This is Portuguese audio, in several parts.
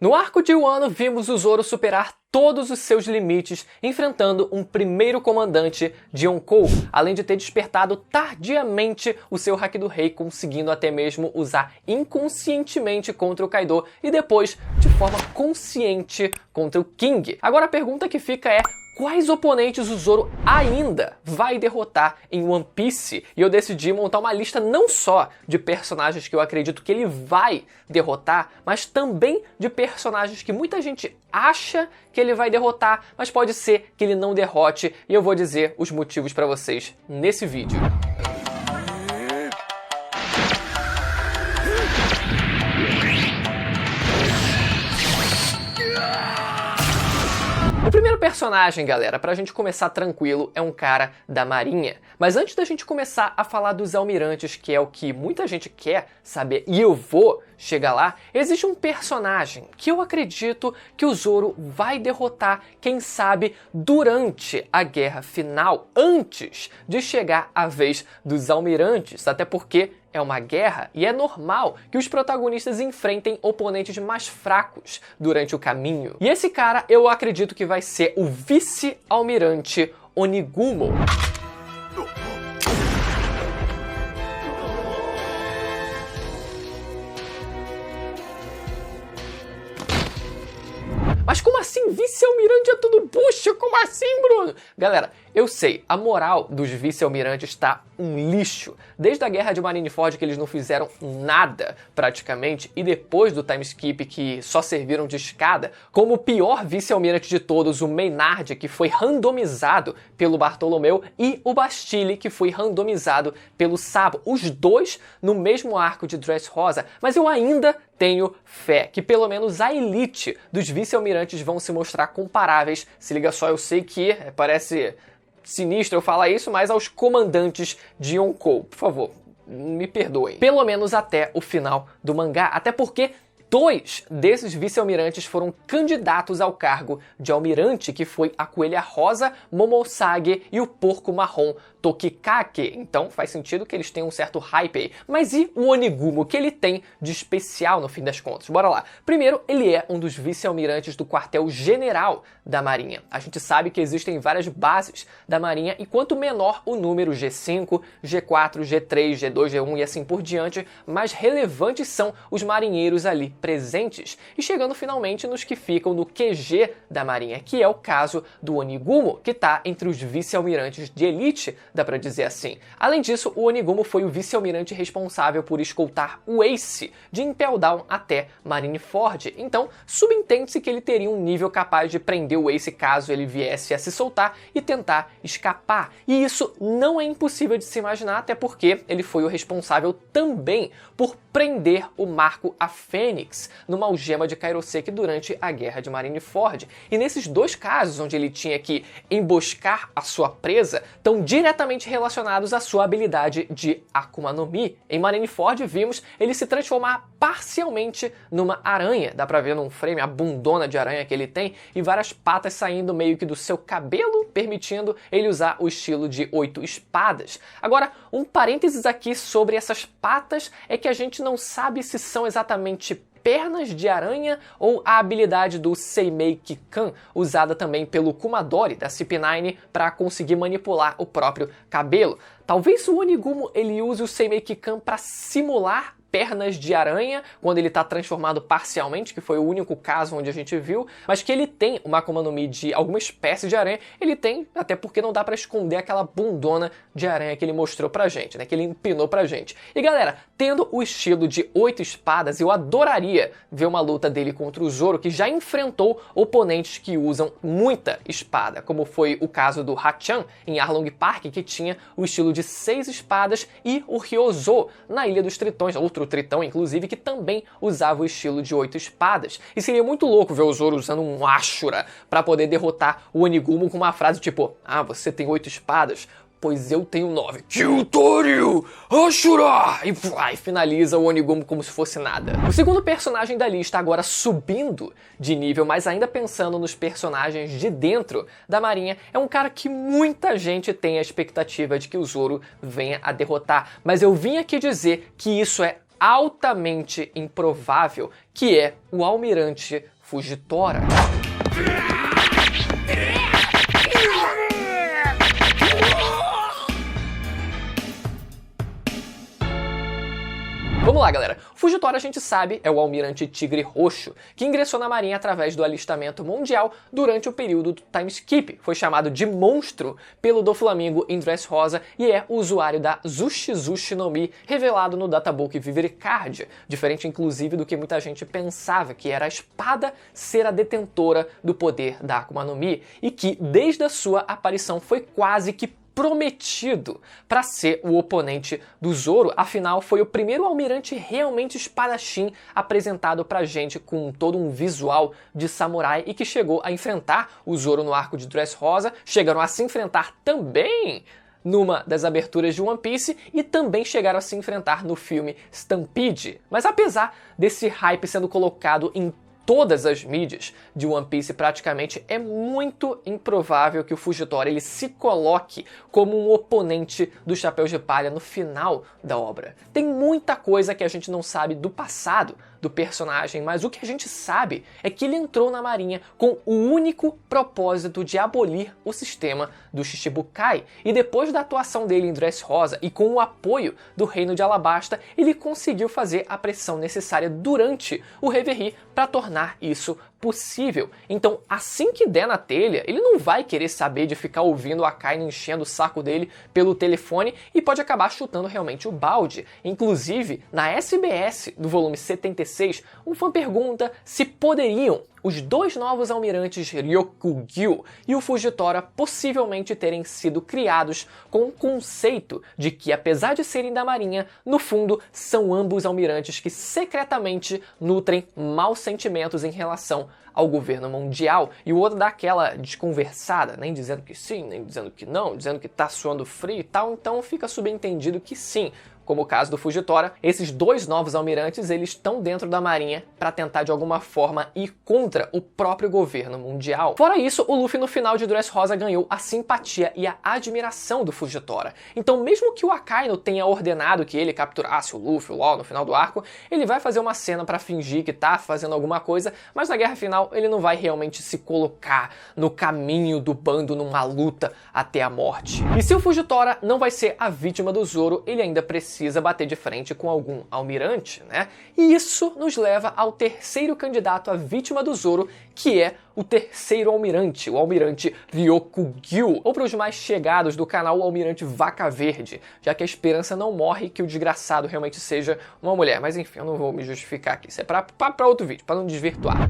No arco de Wano, vimos o Zoro superar todos os seus limites, enfrentando um primeiro comandante de Yonkou, além de ter despertado tardiamente o seu Haki do Rei, conseguindo até mesmo usar inconscientemente contra o Kaido e depois, de forma consciente, contra o King. Agora a pergunta que fica é: quais oponentes o Zoro ainda vai derrotar em One Piece? E eu decidi montar uma lista não só de personagens que eu acredito que ele vai derrotar, mas também de personagens que muita gente acha que ele vai derrotar, mas pode ser que ele não derrote, e eu vou dizer os motivos para vocês nesse vídeo. O primeiro personagem, galera, pra gente começar tranquilo, é um cara da Marinha. Mas antes da gente começar a falar dos almirantes, que é o que muita gente quer saber, e eu vou chegar lá, existe um personagem que eu acredito que o Zoro vai derrotar, quem sabe, durante a guerra final, antes de chegar a vez dos almirantes, até porque é uma guerra e é normal que os protagonistas enfrentem oponentes mais fracos durante o caminho. E esse cara eu acredito que vai ser o vice-almirante Onigumo. Mas como assim? Vice-almirante é tudo bucha? Como assim, Bruno? Galera, eu sei, a moral dos vice-almirantes está um lixo. Desde a guerra de Marineford que eles não fizeram nada, praticamente, e depois do time skip que só serviram de escada, como o pior vice-almirante de todos, o Maynard, que foi randomizado pelo Bartolomeu, e o Bastille, que foi randomizado pelo Sabo. Os dois no mesmo arco de Dressrosa, mas eu ainda tenho fé que pelo menos a elite dos vice-almirantes vão se mostrar comparáveis. Se liga só, eu sei que parece sinistro eu falar isso, mas aos comandantes de Yonkou. Por favor, me perdoem. Pelo menos até o final do mangá, até porque dois desses vice-almirantes foram candidatos ao cargo de almirante, que foi a Coelha Rosa Momosage e o Porco Marrom Tokikake. Então faz sentido que eles tenham um certo hype aí. Mas e o Onigumo, que ele tem de especial no fim das contas? Bora lá. Primeiro, ele é um dos vice-almirantes do quartel-general da Marinha. A gente sabe que existem várias bases da Marinha e quanto menor o número G5, G4, G3, G2, G1 e assim por diante, mais relevantes são os marinheiros ali presentes. E chegando finalmente nos que ficam no QG da Marinha, que é o caso do Onigumo, que está entre os vice-almirantes de elite, dá pra dizer assim. Além disso, o Onigumo foi o vice-almirante responsável por escoltar o Ace de Impel Down até Marineford. Então, subentende-se que ele teria um nível capaz de prender o Ace caso ele viesse a se soltar e tentar escapar. E isso não é impossível de se imaginar, até porque ele foi o responsável também por prender o Marco a Fênix numa algema de Kairoseki durante a Guerra de Marineford. E nesses dois casos, onde ele tinha que emboscar a sua presa, estão diretamente relacionados à sua habilidade de Akuma no Mi. Em Marineford vimos ele se transformar parcialmente numa aranha. Dá pra ver num frame a bundona de aranha que ele tem e várias patas saindo meio que do seu cabelo, permitindo ele usar o estilo de 8 espadas. Agora, um parênteses aqui sobre essas patas é que a gente não sabe se são exatamente pernas de aranha ou a habilidade do Seimei Kikan, usada também pelo Kumadori da CP9 para conseguir manipular o próprio cabelo. Talvez o Onigumo ele use o Seimei Kikan para simular pernas de aranha, quando ele está transformado parcialmente, que foi o único caso onde a gente viu, mas que ele tem uma Akuma no Mi de alguma espécie de aranha, ele tem, até porque não dá para esconder aquela bundona de aranha que ele mostrou pra gente, né, que ele empinou pra gente. E galera, tendo o estilo de 8 espadas, eu adoraria ver uma luta dele contra o Zoro, que já enfrentou oponentes que usam muita espada, como foi o caso do Hachan em Arlong Park, que tinha o estilo de 6 espadas, e o Ryozo na Ilha dos Tritões, outro tritão, inclusive, que também usava o estilo de 8 espadas. E seria muito louco ver o Zoro usando um Ashura para poder derrotar o Onigumo com uma frase tipo: ah, você tem 8 espadas? Pois eu tenho 9. Kyutoryu Ashura! E finaliza o Onigumo como se fosse nada. O segundo personagem da lista, agora subindo de nível, mas ainda pensando nos personagens de dentro da Marinha, é um cara que muita gente tem a expectativa de que o Zoro venha a derrotar. Mas eu vim aqui dizer que isso é altamente improvável, que é o Almirante Fujitora. Vamos lá, galera. O Fujitora, a gente sabe, é o Almirante Tigre Roxo, que ingressou na Marinha através do alistamento mundial durante o período do time skip. Foi chamado de monstro pelo Doflamingo em Dressrosa e é o usuário da Zushizushi no Mi, revelado no Databook Vivere Card, diferente inclusive do que muita gente pensava, que era a espada ser a detentora do poder da Akuma no Mi, e que desde a sua aparição foi quase que prometido para ser o oponente do Zoro, afinal foi o primeiro almirante realmente espadachim apresentado pra gente com todo um visual de samurai e que chegou a enfrentar o Zoro no arco de Dressrosa, chegaram a se enfrentar também numa das aberturas de One Piece e também chegaram a se enfrentar no filme Stampede. Mas apesar desse hype sendo colocado em todas as mídias de One Piece praticamente, é muito improvável que o Fujitora ele se coloque como um oponente do Chapéu de Palha no final da obra. Tem muita coisa que a gente não sabe do passado do personagem, mas o que a gente sabe é que ele entrou na Marinha com o único propósito de abolir o sistema do Shichibukai, e depois da atuação dele em Dressrosa e com o apoio do Reino de Alabasta, ele conseguiu fazer a pressão necessária durante o Reverie para tornar isso possível. Então, assim que der na telha, ele não vai querer saber de ficar ouvindo a Akainu enchendo o saco dele pelo telefone e pode acabar chutando realmente o balde. Inclusive, na SBS do volume 76, um fã pergunta se poderiam os dois novos almirantes Ryokugyu e o Fujitora possivelmente terem sido criados com o conceito de que, apesar de serem da Marinha, no fundo são ambos almirantes que secretamente nutrem maus sentimentos em relação ao governo mundial, e o outro dá aquela desconversada, nem dizendo que sim, nem dizendo que não, dizendo que tá suando frio e tal, então fica subentendido que sim. Como o caso do Fujitora, esses dois novos almirantes eles estão dentro da Marinha para tentar de alguma forma ir contra o próprio governo mundial. Fora isso, o Luffy no final de Dressrosa ganhou a simpatia e a admiração do Fujitora. Então mesmo que o Akainu tenha ordenado que ele capturasse o Luffy, o LOL, no final do arco, ele vai fazer uma cena para fingir que tá fazendo alguma coisa, mas na guerra final ele não vai realmente se colocar no caminho do bando numa luta até a morte. E se o Fujitora não vai ser a vítima do Zoro, ele ainda precisa bater de frente com algum almirante, né? E isso nos leva ao terceiro candidato à vítima do Zoro, que é o terceiro almirante, o almirante Ryokugyu, ou para os mais chegados do canal, o almirante Vaca Verde, já que a esperança não morre que o desgraçado realmente seja uma mulher. Mas enfim, eu não vou me justificar aqui, isso é para outro vídeo, para não desvirtuar.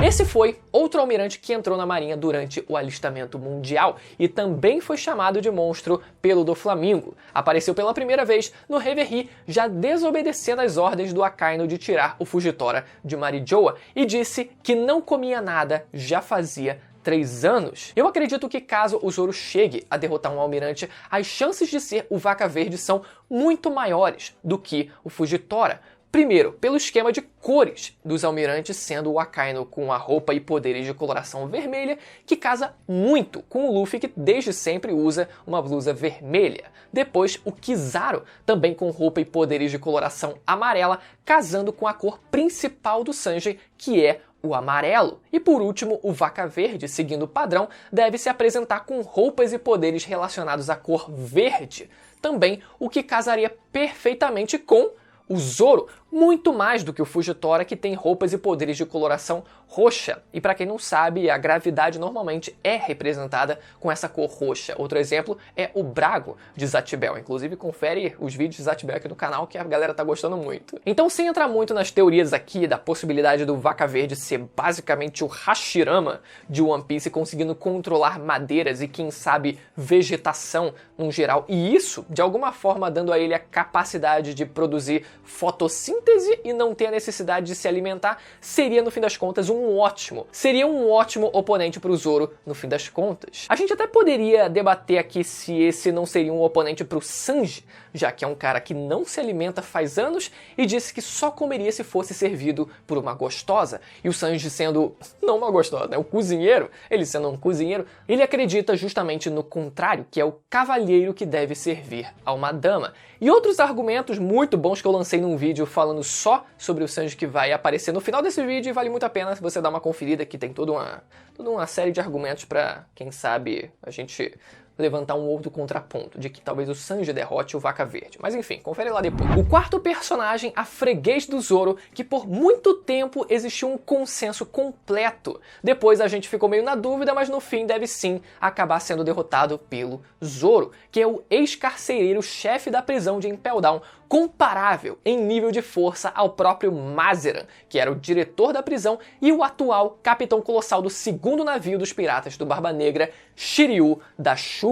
Esse foi outro almirante que entrou na Marinha durante o alistamento mundial e também foi chamado de monstro pelo Doflamingo. Apareceu pela primeira vez no Reverie, já desobedecendo as ordens do Akainu de tirar o Fujitora de Marijoa, e disse que não comia nada já fazia 3 anos. Eu acredito que caso o Zoro chegue a derrotar um almirante, as chances de ser o Vaca Verde são muito maiores do que o Fujitora. Primeiro, pelo esquema de cores dos almirantes, sendo o Akainu com a roupa e poderes de coloração vermelha, que casa muito com o Luffy, que desde sempre usa uma blusa vermelha. Depois, o Kizaru, também com roupa e poderes de coloração amarela, casando com a cor principal do Sanji, que é o amarelo. E por último, o Vaca Verde, seguindo o padrão, deve se apresentar com roupas e poderes relacionados à cor verde, também o que casaria perfeitamente com o Zoro, muito mais do que o Fujitora, que tem roupas e poderes de coloração roxa. E para quem não sabe, a gravidade normalmente é representada com essa cor roxa. Outro exemplo é o Brago de Zatibel. Inclusive, confere os vídeos de Zatibel aqui no canal, que a galera tá gostando muito. Então, sem entrar muito nas teorias aqui da possibilidade do Vaca Verde ser basicamente o Hashirama de One Piece, conseguindo controlar madeiras e, quem sabe, vegetação no geral, e isso, de alguma forma, dando a ele a capacidade de produzir fotossíntese e não ter a necessidade de se alimentar, seria no fim das contas seria um ótimo oponente para o Zoro no fim das contas. A gente até poderia debater aqui se esse não seria um oponente para o Sanji, já que é um cara que não se alimenta faz anos e disse que só comeria se fosse servido por uma gostosa, e o Sanji sendo, não uma gostosa, né, um cozinheiro, ele sendo um cozinheiro, ele acredita justamente no contrário, que é o cavalheiro que deve servir a uma dama. E outros argumentos muito bons que eu lancei num vídeo falando só sobre o Sanji que vai aparecer no final desse vídeo, e vale muito a pena se você dar uma conferida, que tem toda uma série de argumentos pra, quem sabe, a gente levantar um outro contraponto, de que talvez o Sanji derrote o Vaca Verde. Mas enfim, confere lá depois. O quarto personagem, a freguês do Zoro, que por muito tempo existiu um consenso completo. Depois a gente ficou meio na dúvida, mas no fim deve sim acabar sendo derrotado pelo Zoro, que é o ex-carcereiro-chefe da prisão de Impel Down, comparável em nível de força ao próprio Mazeran, que era o diretor da prisão e o atual capitão colossal do segundo navio dos piratas do Barba Negra, Shiryu da Chuva.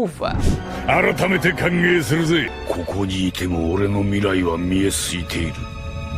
改めて歓迎するぜ。ここにいても俺の未来は見えすぎている。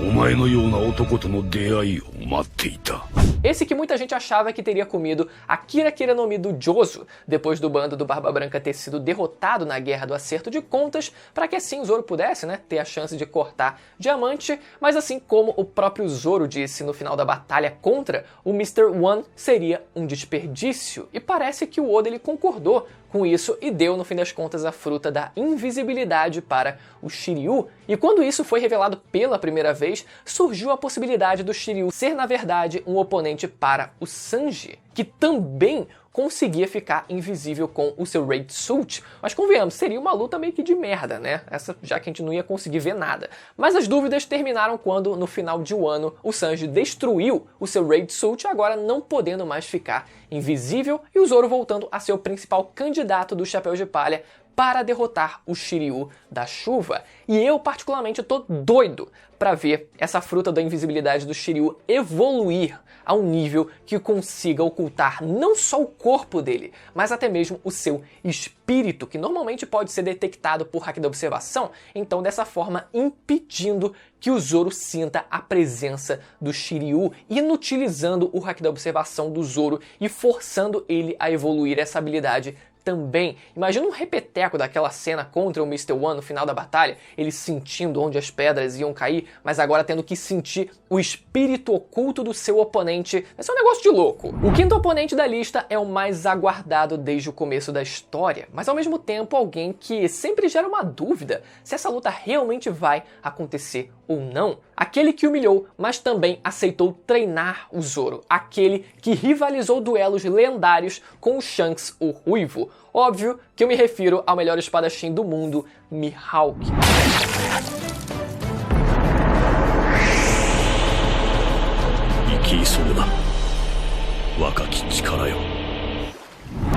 お前のような男との出会いを待っていた。 Esse que muita gente achava que teria comido a Kira Kira no Mi do Jozo, depois do bando do Barba Branca ter sido derrotado na Guerra do Acerto de Contas, para que assim Zoro pudesse, né, ter a chance de cortar Diamante, mas assim como o próprio Zoro disse no final da batalha contra o Mr. One, seria um desperdício, e parece que o Oda ele concordou com isso e deu no fim das contas a fruta da invisibilidade para o Shiryu, e quando isso foi revelado pela primeira vez, surgiu a possibilidade do Shiryu ser na verdade um oponente para o Sanji, que também conseguia ficar invisível com o seu Raid Suit. Mas convenhamos, seria uma luta meio que de merda, né? Essa já que a gente não ia conseguir ver nada. Mas as dúvidas terminaram quando, no final de Wano, o Sanji destruiu o seu Raid Suit, agora não podendo mais ficar invisível, e o Zoro voltando a ser o principal candidato do Chapéu de Palha para derrotar o Shiryu da Chuva. E eu, particularmente, tô doido para ver essa fruta da invisibilidade do Shiryu evoluir a um nível que consiga ocultar não só o corpo dele, mas até mesmo o seu espírito, que normalmente pode ser detectado por hack da observação, então dessa forma impedindo que o Zoro sinta a presença do Shiryu, inutilizando o hack da observação do Zoro e forçando ele a evoluir essa habilidade também. Imagina um repeteco daquela cena contra o Mr. One no final da batalha, ele sentindo onde as pedras iam cair, mas agora tendo que sentir o espírito oculto do seu oponente. Vai ser um negócio de louco. O quinto oponente da lista é o mais aguardado desde o começo da história, mas ao mesmo tempo alguém que sempre gera uma dúvida se essa luta realmente vai acontecer ou não. Aquele que humilhou, mas também aceitou treinar o Zoro. Aquele que rivalizou duelos lendários com o Shanks, o Ruivo. Óbvio que eu me refiro ao melhor espadachim do mundo, Mihawk.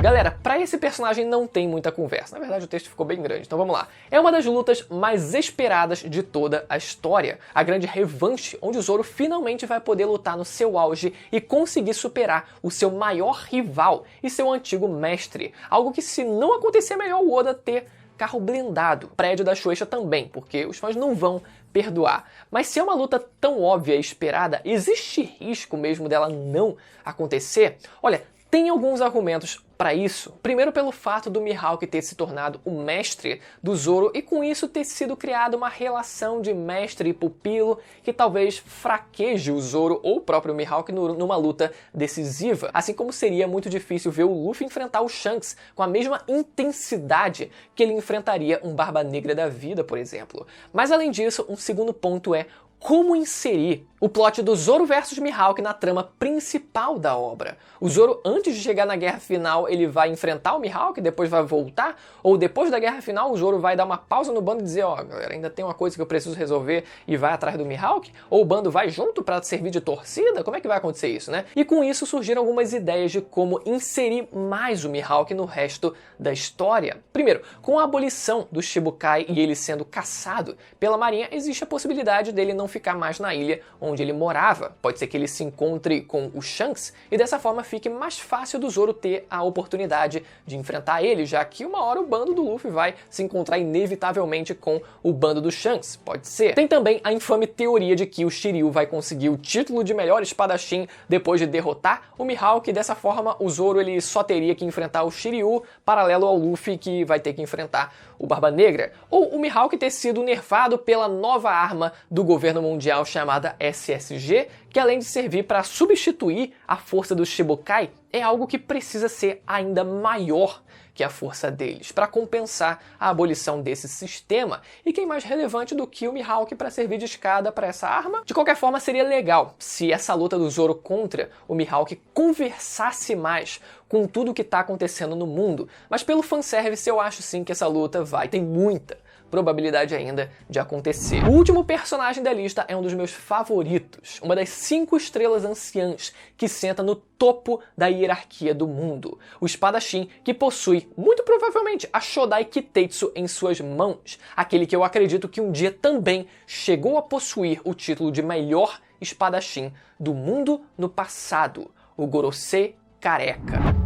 Galera, pra esse personagem não tem muita conversa. Na verdade, o texto ficou bem grande, então vamos lá. É uma das lutas mais esperadas de toda a história. A grande revanche, onde o Zoro finalmente vai poder lutar no seu auge e conseguir superar o seu maior rival e seu antigo mestre. Algo que, se não acontecer, é melhor o Oda ter carro blindado. Prédio da Shueisha também, porque os fãs não vão perdoar. Mas se é uma luta tão óbvia e esperada, existe risco mesmo dela não acontecer? Olha, tem alguns argumentos para isso. Primeiro, pelo fato do Mihawk ter se tornado o mestre do Zoro e com isso ter sido criada uma relação de mestre e pupilo que talvez fraqueje o Zoro ou o próprio Mihawk numa luta decisiva. Assim como seria muito difícil ver o Luffy enfrentar o Shanks com a mesma intensidade que ele enfrentaria um Barba Negra da vida, por exemplo. Mas além disso, um segundo ponto é como inserir o plot do Zoro versus Mihawk na trama principal da obra. O Zoro, antes de chegar na guerra final, ele vai enfrentar o Mihawk, depois vai voltar? Ou depois da guerra final, o Zoro vai dar uma pausa no bando e dizer, ó, galera, ainda tem uma coisa que eu preciso resolver e vai atrás do Mihawk? Ou o bando vai junto para servir de torcida? Como é que vai acontecer isso, né? E com isso surgiram algumas ideias de como inserir mais o Mihawk no resto da história. Primeiro, com a abolição do Shichibukai e ele sendo caçado pela marinha, existe a possibilidade dele não ficar mais na ilha onde ele morava. Pode ser que ele se encontre com o Shanks e dessa forma fique mais fácil do Zoro ter a oportunidade oportunidade de enfrentar ele, já que uma hora o bando do Luffy vai se encontrar inevitavelmente com o bando do Shanks, pode ser. Tem também a infame teoria de que o Shiryu vai conseguir o título de melhor espadachim depois de derrotar o Mihawk, e dessa forma o Zoro ele só teria que enfrentar o Shiryu, paralelo ao Luffy que vai ter que enfrentar o Barba Negra, ou o Mihawk ter sido nerfado pela nova arma do governo mundial chamada SSG, que além de servir para substituir a força do Shichibukai, é algo que precisa ser ainda maior que a força deles, para compensar a abolição desse sistema. E quem mais relevante do que o Mihawk para servir de escada para essa arma? De qualquer forma, seria legal se essa luta do Zoro contra o Mihawk conversasse mais com tudo o que está acontecendo no mundo, mas pelo fanservice eu acho sim que essa luta tem muita probabilidade ainda de acontecer. O último personagem da lista é um dos meus favoritos, uma das 5 estrelas anciãs que senta no topo da hierarquia do mundo, o espadachim que possui, muito provavelmente, a Shodai Kitetsu em suas mãos, aquele que eu acredito que um dia também chegou a possuir o título de melhor espadachim do mundo no passado, o Gorosei Careca.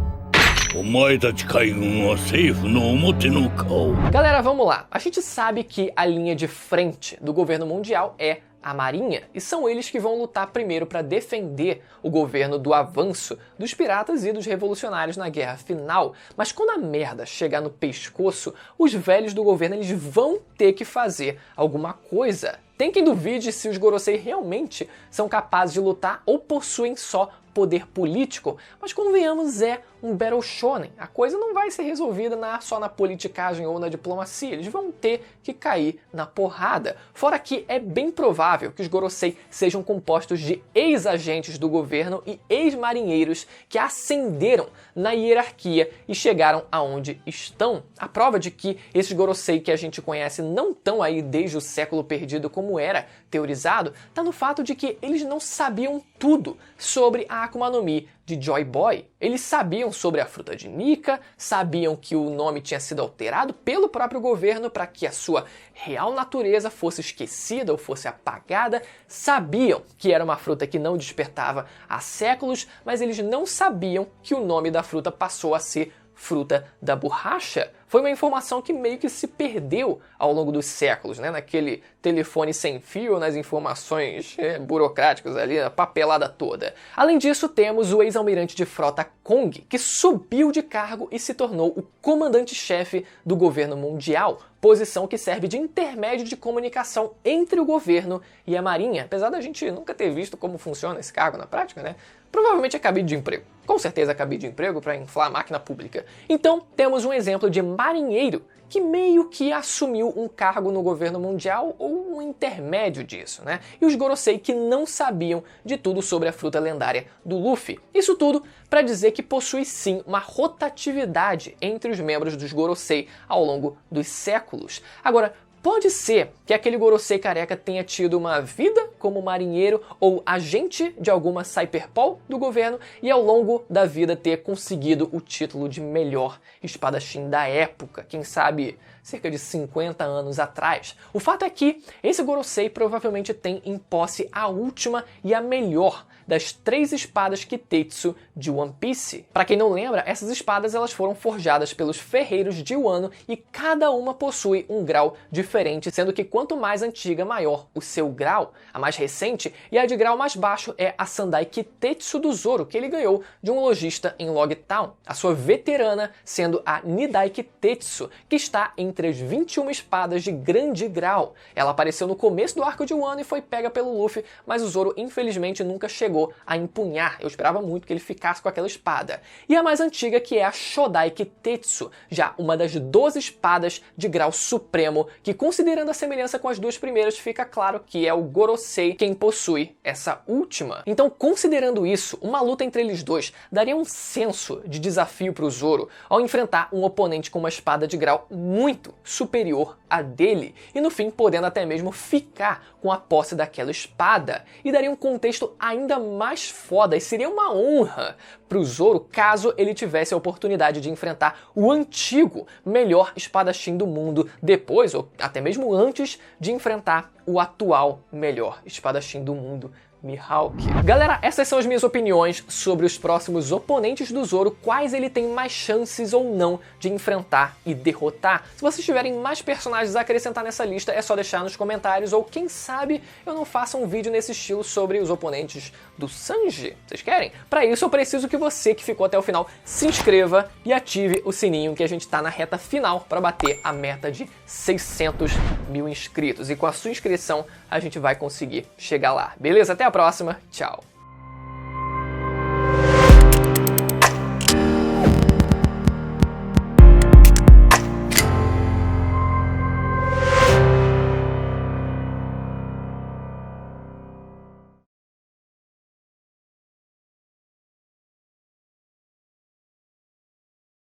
Galera, vamos lá. A gente sabe que a linha de frente do governo mundial é a Marinha, e são eles que vão lutar primeiro para defender o governo do avanço dos piratas e dos revolucionários na guerra final. Mas quando a merda chegar no pescoço, os velhos do governo eles vão ter que fazer alguma coisa. Tem quem duvide se os Gorosei realmente são capazes de lutar ou possuem só poder político, mas convenhamos, é um Battle Shonen. A coisa não vai ser resolvida só na politicagem ou na diplomacia, eles vão ter que cair na porrada. Fora que é bem provável que os Gorosei sejam compostos de ex-agentes do governo e ex-marinheiros que ascenderam na hierarquia e chegaram aonde estão. A prova de que esses Gorosei que a gente conhece não estão aí desde o século perdido como era teorizado, está no fato de que eles não sabiam tudo sobre a Akuma no Mi de Joy Boy. Eles sabiam sobre a fruta de Nika, sabiam que o nome tinha sido alterado pelo próprio governo para que a sua real natureza fosse esquecida ou fosse apagada, sabiam que era uma fruta que não despertava há séculos, mas eles não sabiam que o nome da fruta passou a ser fruta da borracha. Foi uma informação que meio que se perdeu ao longo dos séculos, né? Naquele telefone sem fio, nas informações burocráticas ali, a papelada toda. Além disso, temos o ex-almirante de frota Kong, que subiu de cargo e se tornou o comandante-chefe do governo mundial, posição que serve de intermédio de comunicação entre o governo e a marinha, apesar da gente nunca ter visto como funciona esse cargo na prática, né? Provavelmente é cabide de emprego. Com certeza é cabide de emprego para inflar a máquina pública. Então, temos um exemplo de marinheiro que meio que assumiu um cargo no governo mundial ou um intermédio disso, né? E os Gorosei que não sabiam de tudo sobre a fruta lendária do Luffy. Isso tudo para dizer que possui sim uma rotatividade entre os membros dos Gorosei ao longo dos séculos. Agora, pode ser que aquele Gorosei careca tenha tido uma vida como marinheiro ou agente de alguma Cyberpol do governo e ao longo da vida ter conseguido o título de melhor espadachim da época, quem sabe cerca de 50 anos atrás. O fato é que esse Gorosei provavelmente tem em posse a última e a melhor das 3 espadas Kitetsu de One Piece. Para quem não lembra, essas espadas elas foram forjadas pelos ferreiros de Wano e cada uma possui um grau diferente, sendo que quanto mais antiga, maior o seu grau. A mais recente e a de grau mais baixo é a Sandai Kitetsu do Zoro, que ele ganhou de um lojista em Logtown. A sua veterana sendo a Nidai Kitetsu, que está entre as 21 espadas de grande grau. Ela apareceu no começo do arco de Wano e foi pega pelo Luffy, mas o Zoro infelizmente nunca chegou a empunhar. Eu esperava muito que ele ficasse com aquela espada. E a mais antiga, que é a Shodai Kitetsu, já uma das 12 espadas de grau supremo, que considerando a semelhança com as duas primeiras, fica claro que é o Gorosei quem possui essa última. Então, considerando isso, uma luta entre eles dois daria um senso de desafio para o Zoro ao enfrentar um oponente com uma espada de grau muito superior à dele, e no fim podendo até mesmo ficar com a posse daquela espada, e daria um contexto ainda mais foda, e seria uma honra para o Zoro caso ele tivesse a oportunidade de enfrentar o antigo melhor espadachim do mundo depois, ou até mesmo antes de enfrentar o atual melhor espadachim do mundo Mihawk. Galera, essas são as minhas opiniões sobre os próximos oponentes do Zoro, quais ele tem mais chances ou não de enfrentar e derrotar. Se vocês tiverem mais personagens a acrescentar nessa lista, é só deixar nos comentários, ou quem sabe eu não faça um vídeo nesse estilo sobre os oponentes do Sanji. Vocês querem? Para isso eu preciso que você que ficou até o final se inscreva e ative o sininho, que a gente tá na reta final para bater a meta de 600 mil inscritos. E com a sua inscrição a gente vai conseguir chegar lá. Beleza? Até a próxima. Tchau.